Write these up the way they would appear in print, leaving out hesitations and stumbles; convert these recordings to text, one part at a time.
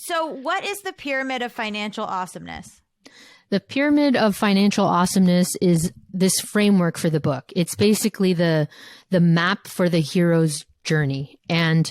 So what is the pyramid of financial awesomeness? The pyramid of financial awesomeness is this framework for the book. It's basically the map for the hero's journey. And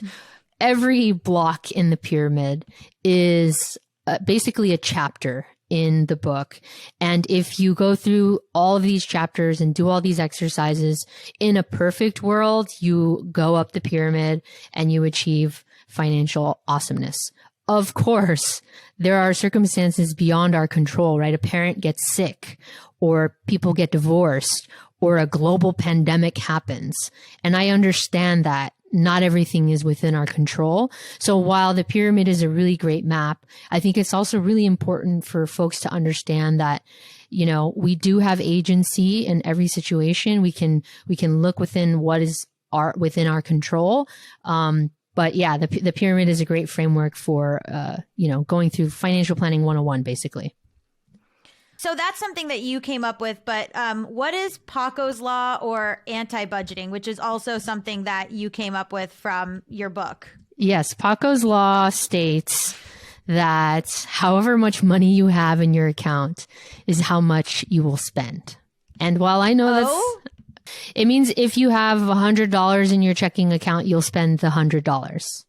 every block in the pyramid is basically a chapter in the book. And if you go through all of these chapters and do all these exercises in a perfect world, you go up the pyramid and you achieve financial awesomeness. Of course, there are circumstances beyond our control, right? A parent gets sick, or people get divorced, or a global pandemic happens. And I understand that not everything is within our control. So while the pyramid is a really great map, I think it's also really important for folks to understand that, you know, we do have agency in every situation. We can look within what is within our control. But yeah, the pyramid is a great framework for, going through financial planning 101, basically. So that's something that you came up with, but what is Paco's Law or anti-budgeting, which is also something that you came up with from your book? Yes, Paco's Law states that however much money you have in your account is how much you will spend. And while I know it means if you have $100 in your checking account, you'll spend the $100.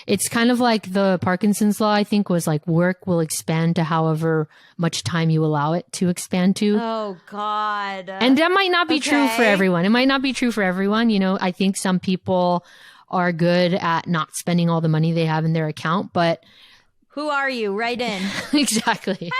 It's kind of like the Parkinson's law, I think, was like work will expand to however much time you allow it to expand to. Oh, God. And that might not be true for everyone. It might not be true for everyone. You know, I think some people are good at not spending all the money they have in their account, but who are you? Write in. Exactly.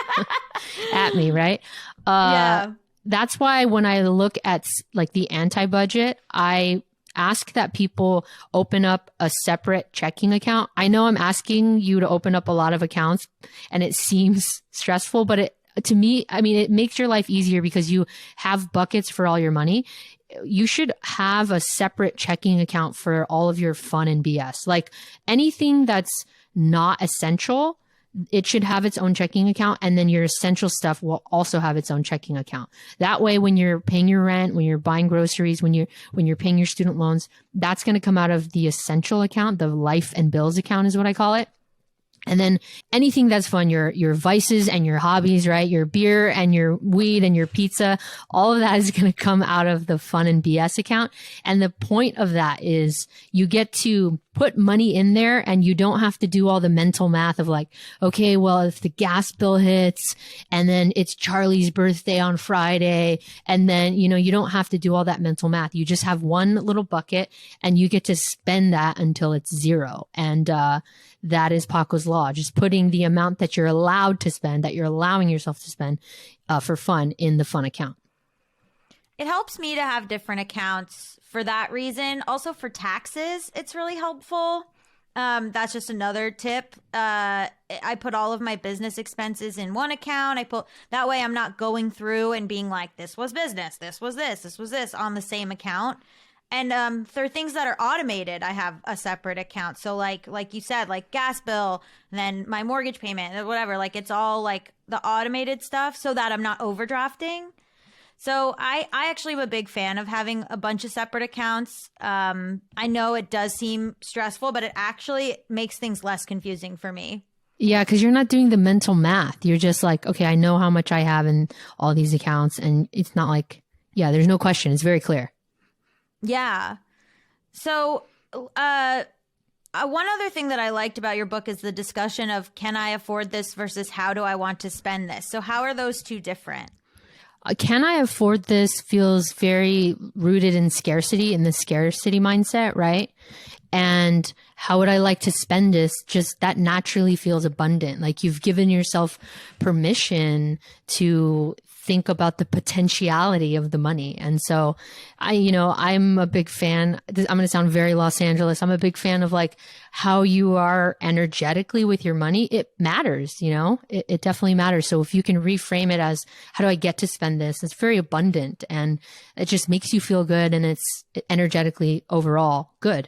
At me, right? Yeah. That's why when I look at like the anti-budget, I ask that people open up a separate checking account. I know I'm asking you to open up a lot of accounts and it seems stressful, but to me, I mean, it makes your life easier because you have buckets for all your money. You should have a separate checking account for all of your fun and BS. Like anything that's not essential, it should have its own checking account, and then your essential stuff will also have its own checking account. That way, when you're paying your rent, when you're buying groceries, when you're paying your student loans, that's going to come out of the essential account. The life and bills account is what I call it. And then anything that's fun, your vices and your hobbies, right? Your beer and your weed and your pizza, all of that is going to come out of the fun and BS account. And the point of that is you get to put money in there and you don't have to do all the mental math of like, okay, well, if the gas bill hits and then it's Charlie's birthday on Friday, and then, you don't have to do all that mental math. You just have one little bucket and you get to spend that until it's zero. And, that is Paco's Law, just putting the amount that you're allowed to spend, that you're allowing yourself to spend for fun in the fun account. It helps me to have different accounts for that reason. Also for taxes, it's really helpful. That's just another tip. I put all of my business expenses in one account. That way I'm not going through and being like, this was business, this was this on the same account. And for things that are automated, I have a separate account. So like you said, like gas bill, then my mortgage payment, or whatever, like it's all like the automated stuff so that I'm not overdrafting. So I actually am a big fan of having a bunch of separate accounts. I know it does seem stressful, but it actually makes things less confusing for me. Yeah, because you're not doing the mental math. You're just like, okay, I know how much I have in all these accounts. And it's not like, yeah, there's no question. It's very clear. Yeah. So one other thing that I liked about your book is the discussion of can I afford this versus how do I want to spend this? So how are those two different? Can I afford this feels very rooted in scarcity, in the scarcity mindset, right? And how would I like to spend this? Just that naturally feels abundant. Like you've given yourself permission to think about the potentiality of the money. And so I'm a big fan. I'm going to sound very Los Angeles. I'm a big fan of like how you are energetically with your money. It matters, it definitely matters. So if you can reframe it as, how do I get to spend this? It's very abundant and it just makes you feel good. And it's energetically overall good.